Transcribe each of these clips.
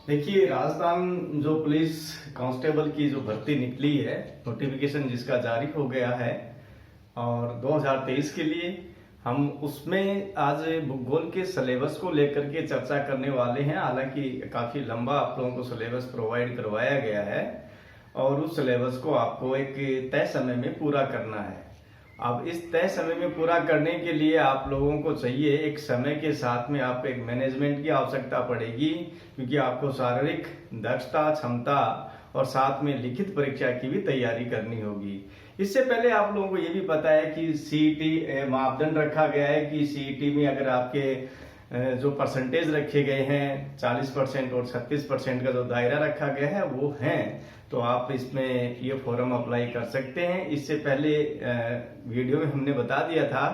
देखिए, राजस्थान जो police constable की जो भर्ती निकली है, नोटिफिकेशन जिसका जारी हो गया है और 2023 के लिए हम उसमें आज भूगोल के सिलेबस को लेकर के चर्चा करने वाले हैं। हालांकि काफी लंबा आप लोगों को सिलेबस प्रोवाइड करवाया गया है और उस सिलेबस को आपको एक तय समय में पूरा करना है। अब इस तय समय में पूरा करने के लिए आप लोगों को चाहिए एक समय के साथ में आप एक मैनेजमेंट की आवश्यकता पड़ेगी, क्योंकि आपको शारीरिक दक्षता, क्षमता और साथ में लिखित परीक्षा की भी तैयारी करनी होगी। इससे पहले आप लोगों को ये भी पता है कि सीईटी मापदंड रखा गया है कि सीईटी में अगर आपके जो परसेंटेज रखे गए हैं 40% और 36% का जो दायरा रखा गया है वो है, तो आप इसमें ये फॉर्म अप्लाई कर सकते हैं। इससे पहले वीडियो में हमने बता दिया था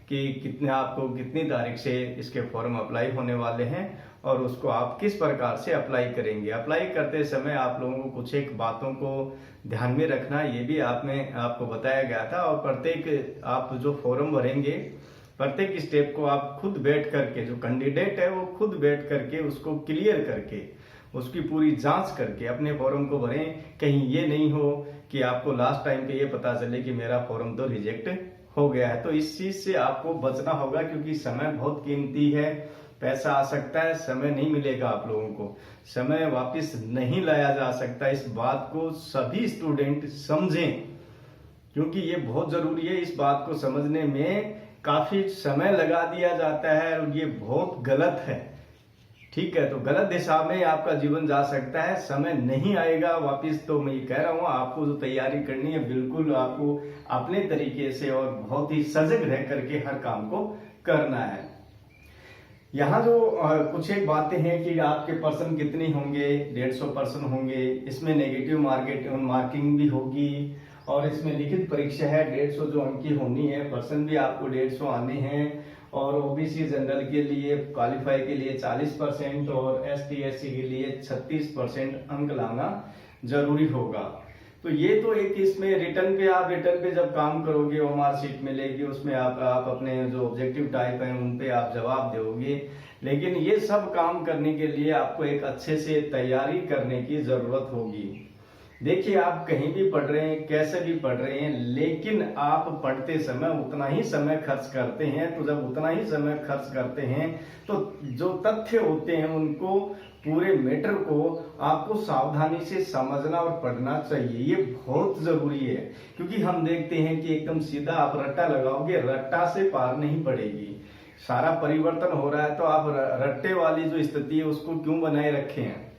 कि आपको कितनी तारीख से इसके फॉर्म अप्लाई होने वाले हैं और उसको आप किस प्रकार से अप्लाई करेंगे। अप्लाई करते समय आप लोगों को कुछ एक बातों को ध्यान में रखना, ये भी आपको बताया गया था। और प्रत्येक आप जो फॉर्म भरेंगे, प्रत्येक स्टेप को आप खुद बैठ करके, जो कैंडिडेट है वो खुद बैठ करके उसको क्लियर करके, उसकी पूरी जांच करके अपने फॉर्म को भरें। कहीं ये नहीं हो कि आपको लास्ट टाइम पे ये पता चले कि मेरा फॉर्म तो रिजेक्ट हो गया है। तो इस चीज से आपको बचना होगा, क्योंकि समय बहुत कीमती है। पैसा आ सकता है, समय नहीं मिलेगा आप लोगों को, समय वापस नहीं लाया जा सकता। इस बात को सभी स्टूडेंट समझें, क्योंकि ये बहुत जरूरी है। इस बात को समझने में काफी समय लगा दिया जाता है और ये बहुत गलत है। ठीक है, तो गलत दिशा में आपका जीवन जा सकता है, समय नहीं आएगा वापिस। तो मैं ये कह रहा हूँ, आपको जो तैयारी करनी है बिल्कुल आपको अपने तरीके से और बहुत ही सजग रह करके हर काम को करना है। यहाँ जो कुछ एक बातें हैं कि आपके पर्सन कितने होंगे, 150 पर्सन होंगे। इसमें नेगेटिव मार्किंग भी होगी और इसमें लिखित परीक्षा है 150 जो अंक की होनी है। पर्सन भी आपको 150 आने हैं और ओबीसी जनरल के लिए क्वालिफाई के लिए 40% और एसटी एससी के लिए 36% अंक लाना जरूरी होगा। तो ये तो एक इसमें रिटर्न पे जब काम करोगे वो मार्कशीट मिलेगी, उसमें आप अपने जो ऑब्जेक्टिव टाइप है उन पे आप जवाब दोगे। लेकिन ये सब काम करने के लिए आपको एक अच्छे से तैयारी करने की जरूरत होगी। देखिए, आप कहीं भी पढ़ रहे हैं, कैसे भी पढ़ रहे हैं, लेकिन आप पढ़ते समय उतना ही समय खर्च करते हैं। तो जब उतना ही समय खर्च करते हैं तो जो तथ्य होते हैं उनको, पूरे मैटर को आपको सावधानी से समझना और पढ़ना चाहिए। ये बहुत जरूरी है, क्योंकि हम देखते हैं कि एकदम सीधा आप रट्टा लगाओगे, रट्टा से पार नहीं पड़ेगी। सारा परिवर्तन हो रहा है तो आप रट्टे वाली जो स्थिति है उसको क्यों बनाए रखे हैं,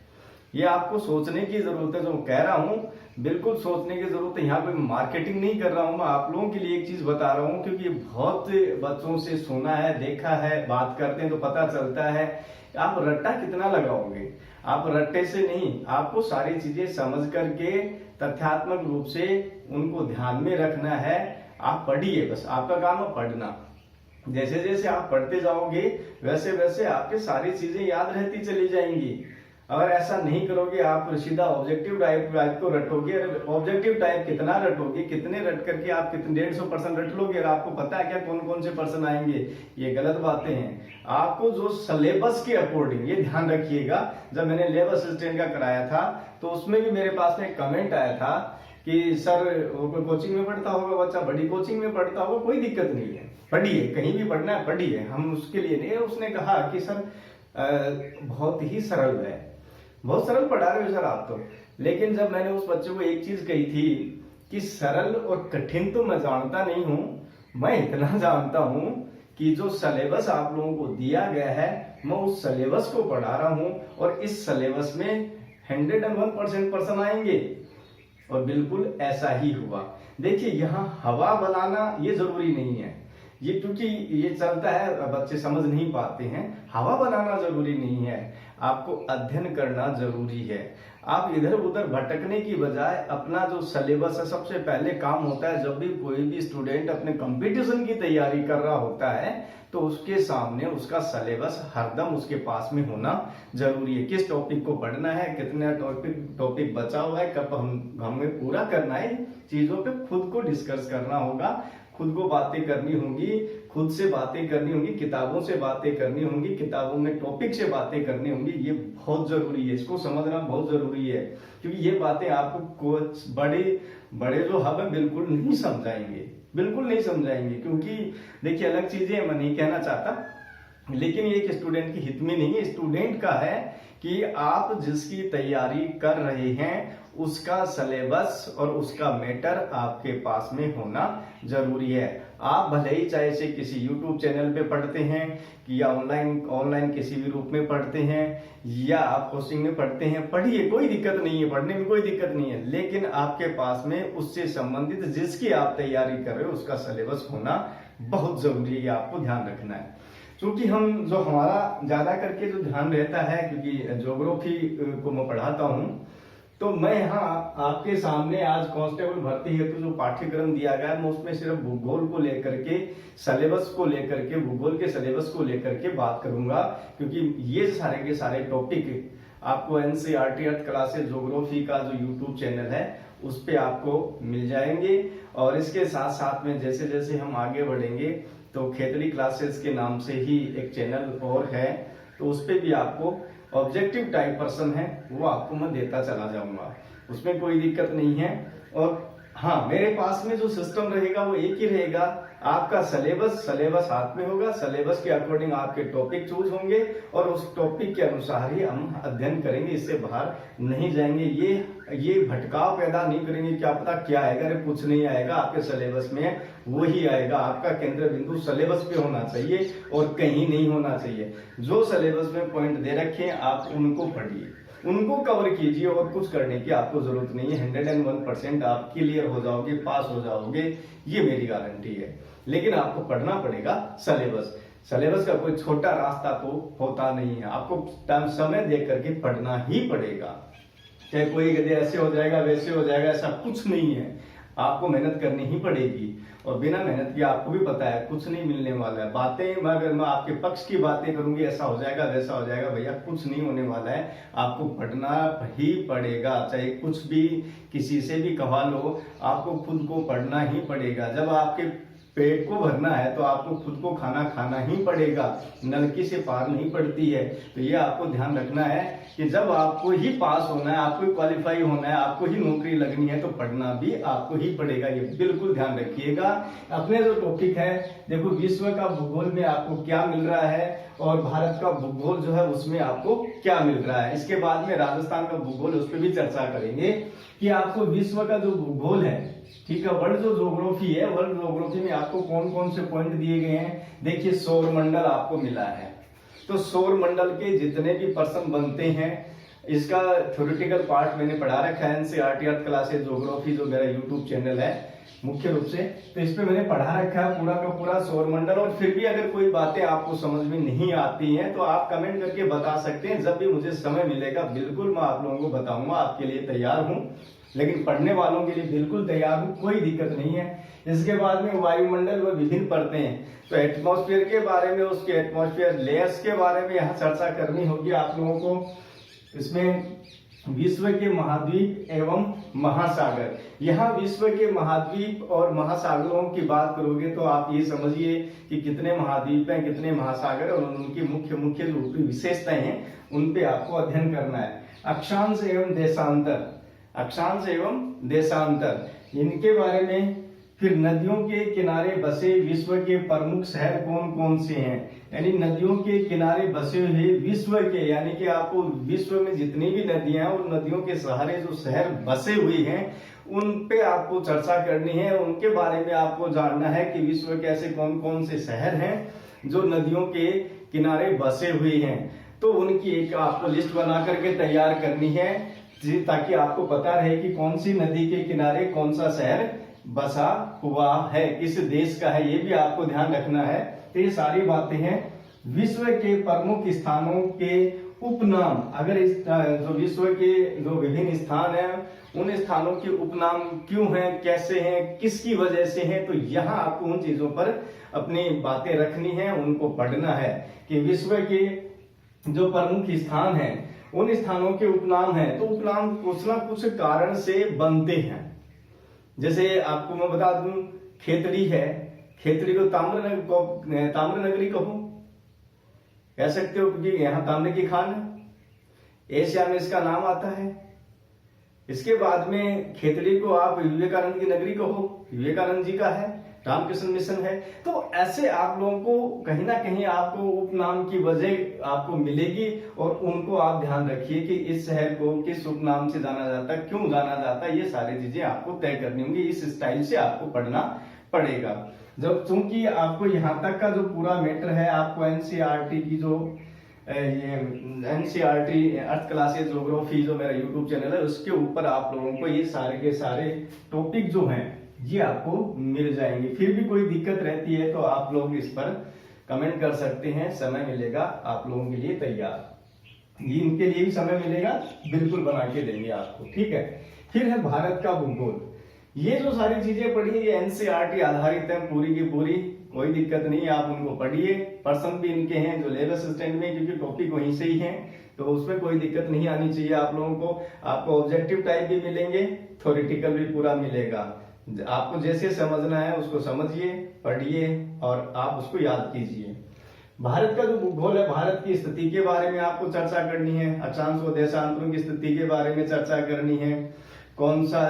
ये आपको सोचने की जरूरत है। जो कह रहा हूं बिल्कुल सोचने की जरूरत है। यहाँ पे मार्केटिंग नहीं कर रहा हूं, मैं आप लोगों के लिए एक चीज बता रहा हूं, क्योंकि बहुत बच्चों से सुना है, देखा है, बात करते हैं तो पता चलता है। आप रट्टा कितना लगाओगे, आप रट्टे से नहीं, आपको सारी चीजें समझ करके तथ्यात्मक रूप से उनको ध्यान में रखना है। आप पढ़िए, बस आपका काम है पढ़ना। जैसे जैसे आप पढ़ते जाओगे वैसे वैसे आपके सारी चीजें याद रहती चली जाएंगी। अगर ऐसा नहीं करोगे, आप सीधा ऑब्जेक्टिव टाइप को रटोगे। ऑब्जेक्टिव टाइप कितना रटोगे, कितने रट करके आप कितने 150% रट लोगे और आपको पता है क्या कौन कौन से पर्सन आएंगे, ये गलत बातें हैं। आपको जो सिलेबस के अकॉर्डिंग, ये ध्यान रखिएगा। जब मैंने लेबर असिस्टेंट का कराया था तो उसमें भी मेरे पास में कमेंट आया था कि सर कोई कोचिंग में पढ़ता होगा बच्चा, बड़ी कोचिंग में पढ़ता होगा, कोई दिक्कत नहीं है, पढ़िए, कहीं भी पढ़ना है पढ़िए, हम उसके लिए नहीं। उसने कहा कि सर बहुत ही सरल है, बहुत सरल पढ़ा रहे हो सर आप तो। लेकिन जब मैंने उस बच्चे को एक चीज कही थी कि सरल और कठिन तो मैं जानता नहीं हूं, मैं इतना जानता हूं कि जो सिलेबस आप लोगों को दिया गया है मैं उस सिलेबस को पढ़ा रहा हूं और इस सिलेबस में 101% पर्सन आएंगे। और बिल्कुल ऐसा ही हुआ। देखिए, यहाँ हवा बनाना ये जरूरी नहीं है, ये क्योंकि ये चलता है बच्चे समझ नहीं पाते हैं। हवा बनाना जरूरी नहीं है, आपको अध्ययन करना जरूरी है। आप इधर उधर भटकने की बजाय अपना जो सिलेबस है, सबसे पहले काम होता है जब भी कोई भी स्टूडेंट अपने कंपटीशन की तैयारी कर रहा होता है तो उसके सामने उसका सिलेबस हरदम उसके पास में होना जरूरी है। किस टॉपिक को पढ़ना है, कितना टॉपिक बचा हुआ है, कब हमें पूरा करना है, चीजों पे खुद को डिस्कस करना होगा, खुद को बातें करनी होगी, खुद से बातें करनी होंगी, किताबों से बातें करनी होंगी, किताबों में टॉपिक से बातें करनी होंगी। ये बहुत जरूरी है, इसको समझना बहुत जरूरी है, क्योंकि ये बातें आपको बड़े बड़े जो हब है बिल्कुल नहीं समझाएंगे, बिल्कुल नहीं समझाएंगे। क्योंकि देखिए अलग चीजें मैं नहीं कहना चाहता, लेकिन ये एक स्टूडेंट की हित में नहीं है। स्टूडेंट का है कि आप जिसकी तैयारी कर रहे हैं उसका सिलेबस और उसका मैटर आपके पास में होना जरूरी है। आप भले ही चाहे से किसी YouTube चैनल पे पढ़ते हैं कि या ऑनलाइन किसी भी रूप में पढ़ते हैं या आप कोचिंग में पढ़ते हैं, पढ़िए, कोई दिक्कत नहीं है, पढ़ने में कोई दिक्कत नहीं है। लेकिन आपके पास में उससे संबंधित जिसकी आप तैयारी कर रहे हो उसका सिलेबस होना बहुत जरूरी है, आपको ध्यान रखना है। क्योंकि हम जो हमारा ज्यादा करके जो ध्यान रहता है, क्योंकि ज्योग्राफी को मैं पढ़ाता हूं, तो मैं यहाँ आपके सामने आज कांस्टेबल भर्ती हेतु जो पाठ्यक्रम दिया गया है, मैं उसमें सिर्फ भूगोल को लेकर के, सिलेबस को लेकर के, भूगोल के सिलेबस को लेकर के बात करूंगा। क्योंकि ये सारे के सारे टॉपिक आपको एनसीईआरटी अर्थ क्लासेस ज्योग्राफी का जो यूट्यूब चैनल है उस पे आपको मिल जाएंगे। और इसके साथ साथ में जैसे जैसे हम आगे बढ़ेंगे तो खेतड़ी क्लासेस के नाम से ही एक चैनल और है, तो उस पे भी आपको ऑब्जेक्टिव टाइप पर्सन है वो आपको मैं देता चला जाऊंगा, उसमें कोई दिक्कत नहीं है। और हाँ, मेरे पास में जो सिस्टम रहेगा वो एक ही रहेगा, आपका सिलेबस हाथ में होगा, सिलेबस के अकॉर्डिंग आपके टॉपिक चूज होंगे और उस टॉपिक के अनुसार ही हम अध्ययन करेंगे, इससे बाहर नहीं जाएंगे। ये भटकाव पैदा नहीं करेंगे, क्या पता क्या आएगा, अरे कुछ नहीं आएगा, आपके सिलेबस में वही आएगा। आपका केंद्र बिंदु सिलेबस पे होना चाहिए और कहीं नहीं होना चाहिए। जो सिलेबस में पॉइंट दे रखे हैं आप उनको पढ़िए, उनको कवर कीजिए और कुछ करने की आपको जरूरत नहीं है। 101% आप क्लियर हो जाओगे, पास हो जाओगे, ये मेरी गारंटी है। लेकिन आपको पढ़ना पड़ेगा सिलेबस का कोई छोटा रास्ता तो होता नहीं है, आपको समय दे करके पढ़ना ही पड़ेगा। चाहे कोई कहते ऐसे हो जाएगा वैसे हो जाएगा, ऐसा कुछ नहीं है, आपको मेहनत करनी ही पड़ेगी। और बिना मेहनत के आपको भी पता है कुछ नहीं मिलने वाला है। बातें अगर मैं आपके पक्ष की बातें करूंगी ऐसा हो जाएगा वैसा हो जाएगा, भैया कुछ नहीं होने वाला है, आपको पढ़ना ही पड़ेगा। चाहे कुछ भी किसी से भी कहा लो, आपको खुद को पढ़ना ही पड़ेगा। जब आपके पेट को भरना है तो आपको खुद को खाना ही पड़ेगा, नलकी से पार नहीं पड़ती है। तो ये आपको ध्यान रखना है कि जब आपको ही पास होना है, आपको ही क्वालिफाई होना है, आपको ही नौकरी लगनी है तो पढ़ना भी आपको ही पड़ेगा, ये बिल्कुल ध्यान रखिएगा। अपने जो टॉपिक है, देखो विश्व का भूगोल में आपको क्या मिल रहा है और भारत का भूगोल जो है उसमें आपको क्या मिल रहा है। इसके बाद में राजस्थान का भूगोल, उस पर भी चर्चा करेंगे कि आपको विश्व का जो भूगोल है, ठीक है, वर्ल्ड जो ज्योग्राफी है, वर्ल्ड ज्योग्राफी में आपको कौन कौन से पॉइंट दिए गए हैं। देखिए सौर मंडल आपको मिला है, तो सौर मंडल के जितने भी पर्सन बनते हैं, इसका थ्योरेटिकल पार्ट मैंने पढ़ा रखा है एनसीईआरटी अर्थ क्लासेस ज्योग्राफी, जो मेरा यूट्यूब चैनल है मुख्य रूप से, तो इस पे मैंने पढ़ा रखा है पूरा का पूरा सौर मंडल। और फिर भी अगर कोई बातें आपको समझ में नहीं आती हैं तो आप कमेंट करके बता सकते हैं, जब भी मुझे समय मिलेगा बिल्कुल मैं आप लोगों को बताऊंगा, आपके लिए तैयार हूं। लेकिन पढ़ने वालों के लिए बिल्कुल तैयार हूं, कोई दिक्कत नहीं है। इसके बाद में वायुमंडल व विभिन्न परतें हैं, तो एटमॉस्फेयर के बारे में, उसके एटमॉस्फेयर लेयर्स के बारे में यहाँ चर्चा करनी होगी आप लोगों को। इसमें विश्व के महाद्वीप एवं महासागर, यहाँ विश्व के महाद्वीप और महासागरों की बात करोगे तो आप ये समझिए कि कितने महाद्वीप हैं, कितने महासागर और उनकी मुख्य मुख्य जो विशेषताएं हैं उन पे आपको अध्ययन करना है। अक्षांश एवं देशांतर, अक्षांश एवं देशांतर, इनके बारे में। फिर नदियों के किनारे बसे विश्व के प्रमुख शहर कौन कौन से हैं, यानी नदियों के किनारे बसे हुए विश्व के, यानी कि आपको विश्व में जितनी भी नदियां हैं उन नदियों के सहारे जो शहर बसे हुए हैं उन पे आपको चर्चा करनी है। उनके बारे में आपको जानना है कि विश्व के ऐसे कौन कौन से शहर हैं जो नदियों के किनारे बसे हुए हैं, तो उनकी एक आपको लिस्ट बना करके तैयार करनी है, ताकि आपको पता रहे कि कौन सी नदी के किनारे कौन सा शहर बसा हुआ है, किस देश का है, ये भी आपको ध्यान रखना है। तो ये सारी बातें हैं। विश्व के प्रमुख स्थानों के उपनाम, अगर इस जो विश्व के जो विभिन्न स्थान हैं उन स्थानों के उपनाम क्यों हैं, कैसे हैं, किसकी वजह से हैं, तो यहाँ आपको उन चीजों पर अपनी बातें रखनी है, उनको पढ़ना है कि विश्व के जो प्रमुख स्थान हैं उन स्थानों के उपनाम हैं, तो उपनाम कुछ ना कुछ कारण से बनते हैं। जैसे आपको मैं बता दूं, खेतड़ी है, खेतड़ी को ताम्र नगरी कहूं, कह सकते हो, क्योंकि यहाँ तांबे की खान है, एशिया में इसका नाम आता है। इसके बाद में खेतड़ी को आप विवेकानंद की नगरी कहो, विवेकानंद जी का है, रामकृष्ण मिशन है। तो ऐसे आप लोगों को कहीं ना कहीं आपको उपनाम की वजह आपको मिलेगी, और उनको आप ध्यान रखिए कि इस शहर को किस उपनाम से जाना जाता है, क्यों जाना जाता है, ये सारी चीजें आपको तय करनी होंगी। इस स्टाइल से आपको पढ़ना पड़ेगा। जब चूंकि आपको यहाँ तक का जो पूरा मैटर है, आपको एनसीईआरटी की जो ये एनसीईआरटी अर्थ क्लासेस ज्योग्राफी जो मेरा यूट्यूब चैनल है, उसके ऊपर आप लोगों को ये सारे के सारे टॉपिक जो हैं ये आपको मिल जाएंगे। फिर भी कोई दिक्कत रहती है तो आप लोग इस पर कमेंट कर सकते हैं, समय मिलेगा आप लोगों के लिए तैयार, इनके लिए भी समय मिलेगा, बिल्कुल बना के देंगे आपको, ठीक है। फिर है भारत का भूगोल। ये जो सारी चीजें पढ़ी ये एनसीईआरटी आधारित है पूरी की पूरी, कोई दिक्कत नहीं, आप उनको पढ़िए। पर्सन भी इनके हैं जो लेब असिस्टेंट में, क्योंकि टॉपिक वहीं से ही है, तो उसमें कोई दिक्कत नहीं आनी चाहिए आप लोगों को। आपको ऑब्जेक्टिव टाइप भी मिलेंगे, थ्योरेटिकल भी पूरा मिलेगा। आपको जैसे समझना है उसको समझिए, पढ़िए और आप उसको याद कीजिए। भारत का जो भूगोल है, भारत की स्थिति के बारे में आपको चर्चा करनी है, अक्षांश व देशांतरों की स्थिति के बारे में चर्चा करनी है, कौन सा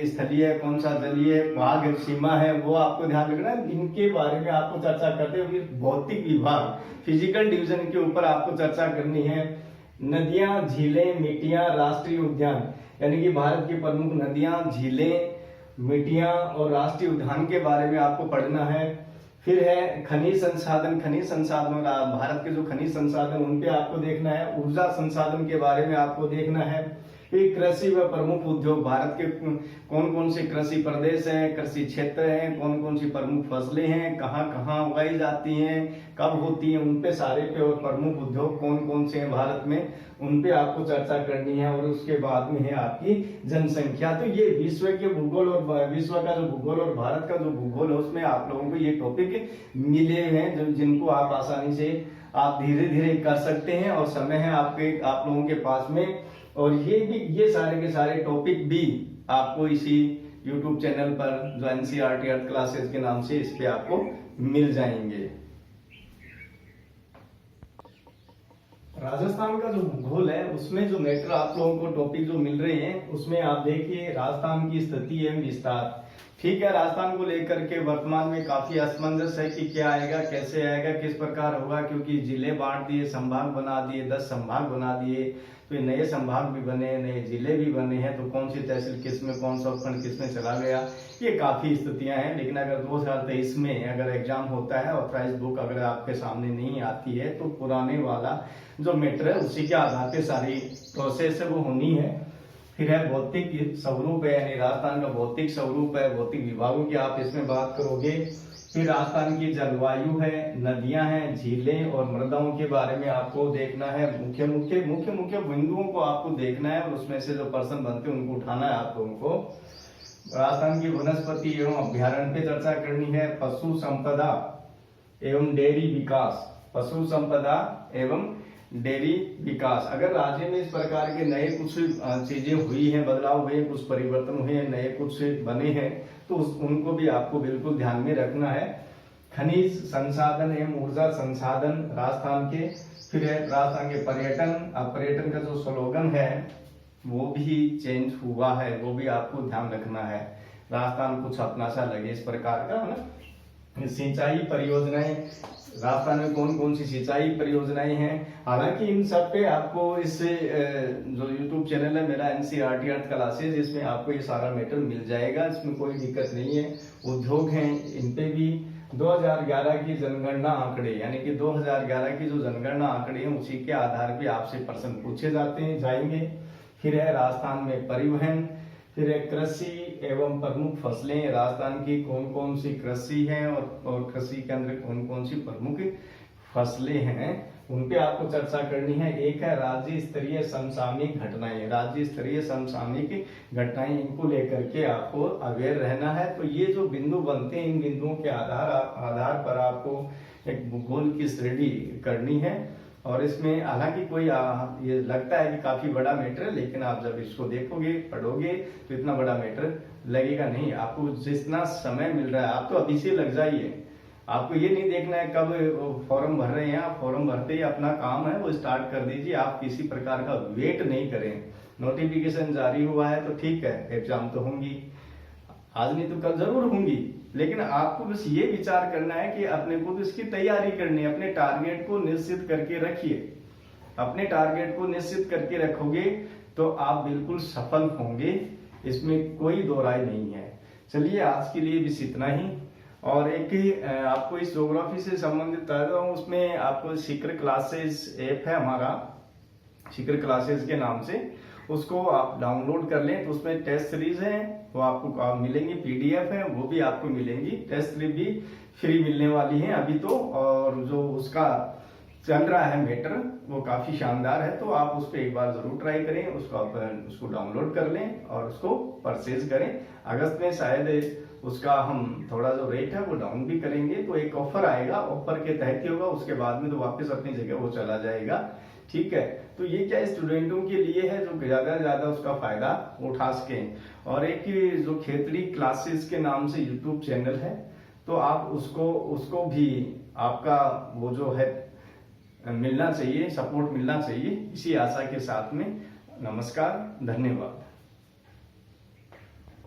स्थलीय कौन सा जलीय भाग सीमा है वो आपको ध्यान रखना है। इनके बारे में आपको चर्चा करते हुए भौतिक विभाग फिजिकल डिवीजन के ऊपर आपको चर्चा करनी है। नदियां, झीलें, मिट्टियां, राष्ट्रीय उद्यान, यानी कि भारत की प्रमुख नदियां, झीलें, मिट्टियां और राष्ट्रीय उद्यान के बारे में आपको पढ़ना है। फिर है खनिज संसाधन, खनिज संसाधन, भारत के जो खनिज संसाधन उन पे आपको देखना है। ऊर्जा संसाधन के बारे में आपको देखना है। फिर कृषि व प्रमुख उद्योग, भारत के कौन कौन से कृषि प्रदेश हैं, कृषि क्षेत्र हैं, कौन कौन सी प्रमुख फसलें हैं, कहाँ कहाँ उगाई जाती हैं, कब होती हैं, उन पे सारे पे, और प्रमुख उद्योग कौन कौन से हैं भारत में, उन पे आपको चर्चा करनी है। और उसके बाद में है आपकी जनसंख्या। तो ये विश्व के भूगोल और विश्व का जो भूगोल और भारत का जो भूगोल है उसमें आप लोगों को ये टॉपिक मिले हैं, जिनको आप आसानी से आप धीरे धीरे कर सकते हैं, और समय है आप लोगों के पास में। और ये सारे के सारे टॉपिक भी आपको इसी YouTube चैनल पर जो एनसीईआरटी अर्थ क्लासेस के नाम से इस पे आपको मिल जाएंगे। राजस्थान का जो भूगोल है उसमें जो मैटर आप लोगों को टॉपिक जो मिल रहे हैं उसमें आप देखिए राजस्थान की स्थिति एवं विस्तार। ठीक है, राजस्थान को लेकर के वर्तमान में काफी असमंजस है कि क्या आएगा, कैसे आएगा, किस प्रकार होगा, क्योंकि जिले बांट दिए, संभाग बना दिए, 10 संभाग बना दिए, तो ये नए संभाग भी बने, नए जिले भी बने हैं, तो कौन सी तहसील किस में, कौन सा उपखंड किस में चला गया, ये काफी स्थितियां हैं। लेकिन अगर 2023 में अगर एग्जाम होता है और प्राइस बुक अगर आपके सामने नहीं आती है तो पुराने वाला जो मैटर है उसी के आधार पे सारी प्रोसेस है वो होनी है। फिर है भौतिक स्वरूप है, यानी राजस्थान का भौतिक स्वरूप है, भौतिक विभागों की आप इसमें बात करोगे। फिर राजस्थान की जलवायु है, नदियां हैं, झीलें और मृदाओं के बारे में आपको देखना है। मुख्य मुख्य बिंदुओं को आपको देखना है और उसमें से जो पर्सन बनते हैं उनको उठाना है आप लोगों को। राजस्थान की वनस्पति एवं अभ्यारण्य पे चर्चा करनी है। पशु संपदा एवं डेयरी विकास, पशु संपदा एवं डेयरी विकास। अगर राज्य में इस प्रकार के नए कुछ चीजें हुई हैं, बदलाव हुए, कुछ परिवर्तन हुए हैं, नए कुछ बने हैं, तो उनको भी आपको बिल्कुल ध्यान में रखना है। खनिज संसाधन एवं ऊर्जा संसाधन राजस्थान के। फिर है राजस्थान के पर्यटन। अब पर्यटन का जो स्लोगन है वो भी चेंज हुआ है, वो भी आपको ध्यान रखना है। राजस्थान कुछ अपना सा लगे इस प्रकार का, है ना। सिंचाई परियोजनाएं, राजस्थान में कौन कौन सी सिंचाई परियोजनाएं हैं। हालांकि इन सब पे आपको इस जो YouTube चैनल है मेरा एनसीईआरटी अर्थ क्लासेस, इसमें आपको ये सारा मैटर मिल जाएगा, इसमें कोई दिक्कत नहीं है। उद्योग हैं, इन पे भी 2011 की जनगणना आंकड़े, यानी कि 2011 की जो जनगणना आंकड़े हैं उसी के आधार पे आपसे प्रश्न पूछे जाएंगे। फिर है राजस्थान में परिवहन। फिर है कृषि एवं प्रमुख फसलें, राजस्थान की कौन कौन सी कृषि है और कृषि के अंदर कौन कौन सी प्रमुख फसलें हैं, उन पे आपको चर्चा करनी है। एक है राज्य स्तरीय समसामयिक घटनाएं, राज्य स्तरीय समसामयिक घटनाएं, इनको लेकर के आपको अवेयर रहना है। तो ये जो बिंदु बनते हैं, इन बिंदुओं के आधार पर आपको एक भूगोल की स्टडी करनी है। और इसमें हालांकि कोई ये लगता है कि काफी बड़ा मैटर है, लेकिन आप जब इसको देखोगे, पढ़ोगे तो इतना बड़ा मैटर लगेगा नहीं। आपको जितना समय मिल रहा है आप तो अभी से लग जाइए। आपको ये नहीं देखना है कब फॉर्म भर रहे हैं, आप फॉर्म भरते ही अपना काम है वो स्टार्ट कर दीजिए। आप किसी प्रकार का वेट नहीं करें। नोटिफिकेशन जारी हुआ है तो ठीक है, एग्जाम तो होंगी, आज नहीं तो कल जरूर होंगी, लेकिन आपको बस ये विचार करना है कि अपने को तो इसकी तैयारी करनी है। अपने टारगेट को निश्चित करके रखिए। अपने टारगेट को निश्चित करके रखोगे तो आप बिल्कुल सफल होंगे, इसमें कोई दो राय नहीं है। चलिए आज के लिए बस इतना ही। और एक ही आपको इस ज्योग्राफी से संबंधित बता रहा हूँ, उसमें आपको सीक्रेट क्लासेस ऐप है हमारा, सीक्रेट क्लासेस के नाम से, उसको आप डाउनलोड कर लें। तो उसमें टेस्ट सीरीज है वो आपको मिलेंगी, पीडीएफ है वो भी आपको मिलेंगी, टेस्ट सीरीज भी फ्री मिलने वाली है अभी तो। और जो उसका चल रहा है मैटर वो काफी शानदार है, तो आप उस पर एक बार जरूर ट्राई करें, उसको डाउनलोड कर लें और उसको परचेज करें। अगस्त में शायद उसका हम थोड़ा जो रेट है वो डाउन भी करेंगे, तो एक ऑफर आएगा, ऑफर के तहत ही होगा, उसके बाद में तो वापस अपनी जगह वो चला जाएगा। ठीक है, तो ये क्या स्टूडेंटों के लिए है जो ज्यादा से ज्यादा उसका फायदा उठा सकें। और एक जो खेतड़ी क्लासेस के नाम से यूट्यूब चैनल है, तो आप उसको भी आपका वो जो है मिलना चाहिए, सपोर्ट मिलना चाहिए, इसी आशा के साथ में नमस्कार, धन्यवाद।